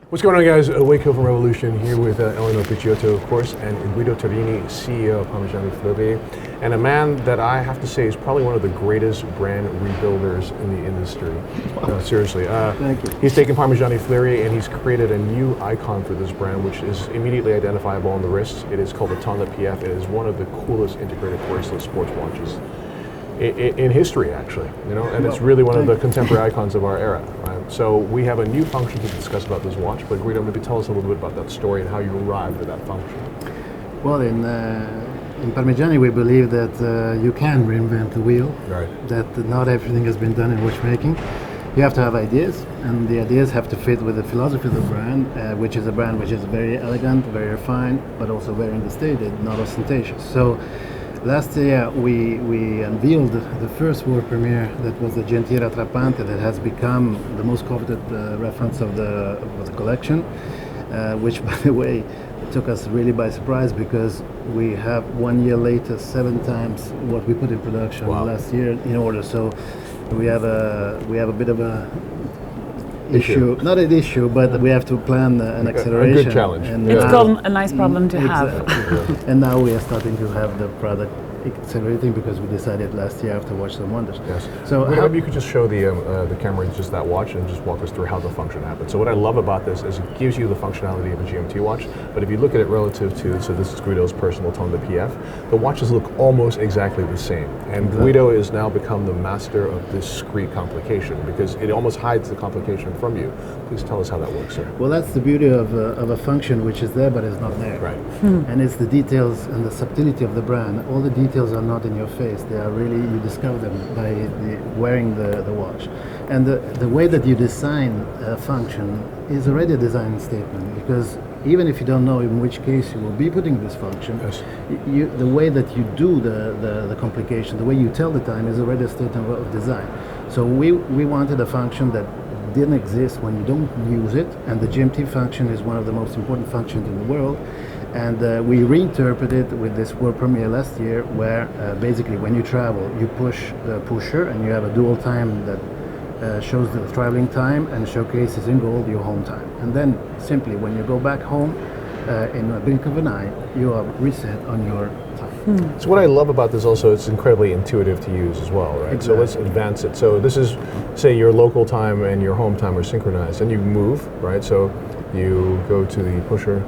What's going on, guys? Wake Up from Revolution here with Eleonor Picciotto, of course, and Guido Terreni, CEO of Parmigiani Fleurier, and a man that I have to say is probably one of the greatest brand rebuilders in the industry. Wow. Seriously. Thank you. He's taken Parmigiani Fleurier and he's created a new icon for this brand, which is immediately identifiable on the wrist. It is called the Tonda PF. It is one of the coolest integrated bracelet sports watches in history, actually, and it's really one of the contemporary icons of our era. Right? So we have a new function to discuss about this watch, but Guido, maybe tell us a little bit about that story and how you arrived at that function. Well, in Parmigiani, we believe that you can reinvent the wheel. Right. That not everything has been done in watchmaking. You have to have ideas, and the ideas have to fit with the philosophy of the brand, which is a brand which is very elegant, very refined, but also very understated, not ostentatious. So last year we unveiled the first world premiere that was the Minute Rattrapante, that has become the most coveted reference of the collection, which, by the way, took us really by surprise because we have 1 year later 7 times what we put in production last year in order. So we have a bit of a issue, not an issue, but we have to plan an acceleration. A good challenge. And it's called a nice problem to have. And now we are starting to have the product accelerating because we decided last year after Watch Some Wonders. Yes. So maybe you could just show the camera just that watch and just walk us through how the function happens. So what I love about this is it gives you the functionality of a GMT watch, but if you look at it relative to, so this is Guido's personal Tonda PF, the watches look almost exactly the same. And Guido has now become the master of discrete complication because it almost hides the complication from you. Please tell us how that works, sir. Well, that's the beauty of a function which is there but is not there. Right. And it's the details and the subtlety of the brand. All the details are not in your face. They are really, you discover them by wearing the watch. And the way that you design a function is already a design statement, because even if you don't know in which case you will be putting this function, yes, the way that you do the complication, the way you tell the time is already a statement of design. So we wanted a function that didn't exist when you don't use it, and the GMT function is one of the most important functions in the world. And we reinterpreted it with this world premiere last year, where basically when you travel, you push the pusher and you have a dual time that shows the traveling time and showcases in gold your home time. And then simply when you go back home, in a blink of an eye, you are reset on your time. So what I love about this also, it's incredibly intuitive to use as well, right? Exactly. So let's advance it. So this is, say, your local time and your home time are synchronized, and you move, right? So you go to the pusher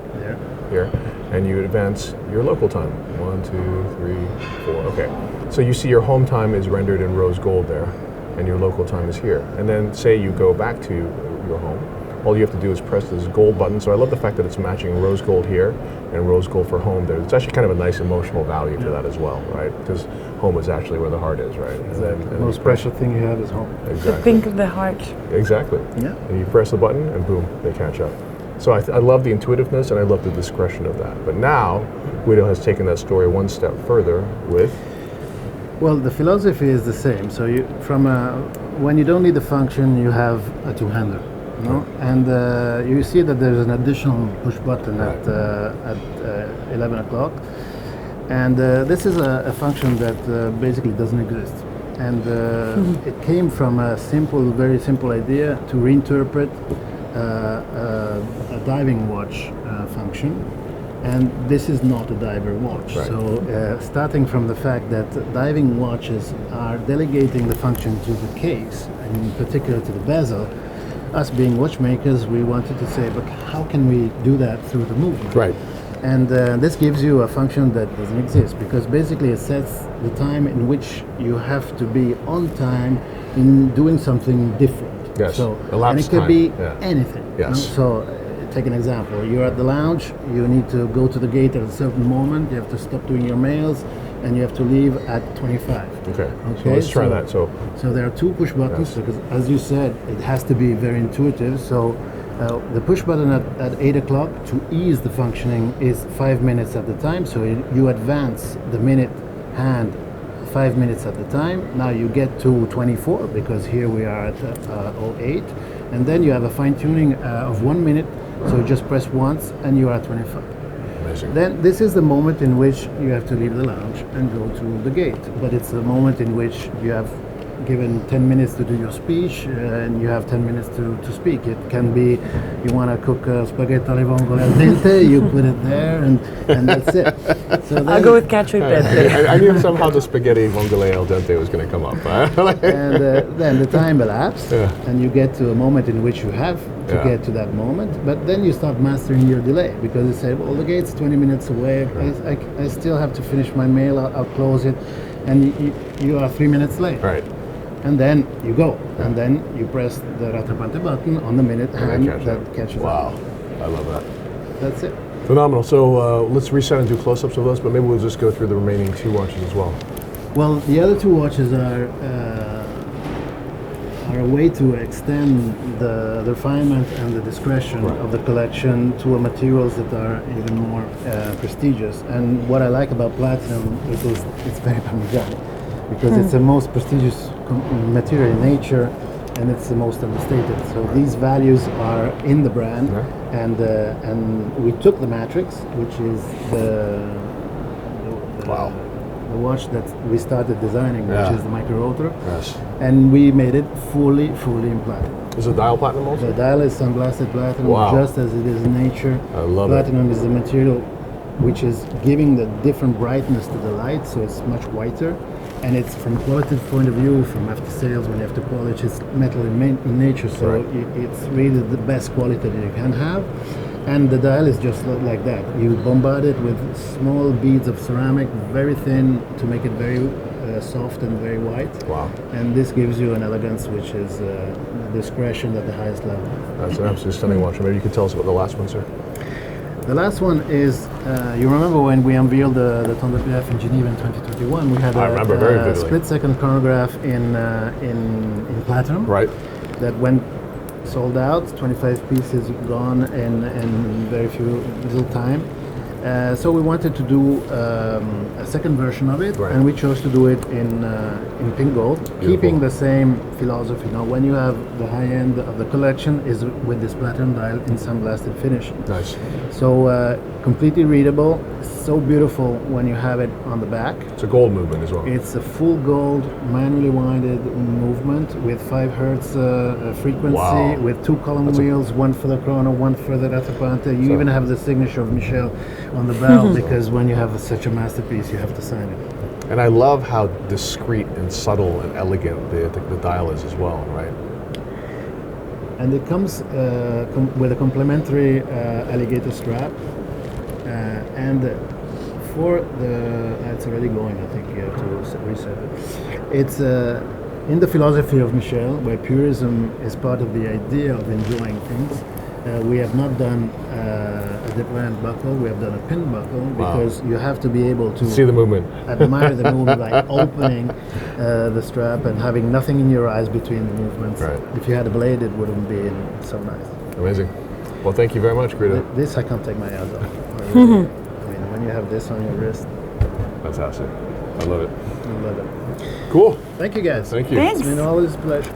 here, and you advance your local time. 1, 2, 3, 4. Okay. So you see your home time is rendered in rose gold there, and your local time is here. And then say you go back to your home, all you have to do is press this gold button. So I love the fact that it's matching rose gold here and rose gold for home there. It's actually kind of a nice emotional value to that as well, right? Because home is actually where the heart is, right? Exactly. The most precious thing you have is home. Exactly. Think of the heart. Exactly. Yeah. And you press the button and boom, they catch up. So I love the intuitiveness and I love the discretion of that. But now, Guido has taken that story one step further with? Well, the philosophy is the same. So when you don't need the function, you have a two-hander. No? And you see that there's an additional push button at 11 o'clock. And this is a function that basically doesn't exist. And it came from a very simple idea to reinterpret a diving watch function, and this is not a diver watch. Right. So starting from the fact that diving watches are delegating the function to the case, and in particular to the bezel, us being watchmakers, we wanted to say, but how can we do that through the movement? Right. And this gives you a function that doesn't exist, because basically it sets the time in which you have to be on time in doing something different. Yes. So, elapsed and it could time. be Yeah. anything. Yes. So take an example. You're at the lounge, you need to go to the gate at a certain moment, you have to stop doing your mails, and you have to leave at 25. Okay. So let's try that. So there are 2 push buttons, because as you said, it has to be very intuitive. So the push button at 8 o'clock to ease the functioning is 5 minutes at the time. So you advance the minute hand 5 minutes at the time. Now you get to 24, because here we are at 08. And then you have a fine tuning of 1 minute. So just press once and you are at 25. amazing. Then this is the moment in which you have to leave the lounge and go to the gate. But it's the moment in which you have given 10 minutes to do your speech, and you have 10 minutes to speak. It can be you want to cook spaghetti alle vongole al dente, you put it there, and that's it. So I'll go with cacio e pepe. I knew somehow the spaghetti vongole al dente was going to come up. and then the time elapsed, Yeah. and you get to a moment in which you have to Yeah. get to that moment, but then you start mastering your delay, because you say, well, the gate's 20 minutes away, I still have to finish my mail, I'll close it, and you are 3 minutes late. Right. And then you go, and then you press the rattrapante button on the minute hand catch that up. catches Wow. up. I love that. That's it. Phenomenal. So let's reset and do close-ups of those, but maybe we'll just go through the remaining 2 watches as well. Well, the other 2 watches are a way to extend the refinement and the discretion Right. of the collection to materials that are even more prestigious. And what I like about platinum is it's very Parmigiani, because it's the most prestigious material in nature, and it's the most understated. So these values are in the brand, and we took the Matrix, which is the Wow. the watch that we started designing, which Yeah. is the micro rotor, Yes. and we made it fully in platinum. Is the dial platinum also? The dial is sandblasted platinum, Wow. just as it is in nature. I love it. Platinum is the material which is giving the different brightness to the light, so it's much whiter. And it's from qualitative point of view, from after sales, when you have to polish, it's metal in nature, so Right. it's really the best quality that you can have. And the dial is just like that. You bombard it with small beads of ceramic, very thin, to make it very soft and very white. Wow. And this gives you an elegance which is discretion at the highest level. That's an absolutely stunning watch. Maybe you could tell us about the last one, sir. The last one is, you remember when we unveiled the Tonda PF in Geneva in 2021, we had I remember very vividly. split-second chronograph in platinum. Right. That went sold out, 25 pieces gone in very few little time. So we wanted to do a second version of it, Right. and we chose to do it in pink gold, keeping the same philosophy. Now, when you have the high end of the collection is with this platinum dial in sandblasted finish. Nice. So completely readable, so beautiful when you have it on the back. It's a gold movement as well. It's a full gold, manually winded movement with 5 hertz frequency, Wow. with 2 column wheels, one for the chrono, one for the rattrapante. You even have the signature of Michel on the bell, because when you have such a masterpiece, you have to sign it. And I love how discreet and subtle and elegant the dial is as well, right? And it comes with a complementary alligator strap, and for the it's already going. I think you have to reset it. It's in the philosophy of Michel, where purism is part of the idea of enjoying things. We have not done a diplomat buckle. We have done a pin buckle, because you have to be able to See the movement. admire the movement, like opening the strap and having nothing in your eyes between the movements. Right. If you had a blade, it wouldn't be so nice. Amazing. Well, thank you very much, Guido. This I can't take my eyes off. I mean, when you have this on your wrist, Fantastic. I love it. I love it. Cool. Thank you, guys. Thank you. Thanks. It's been always a pleasure.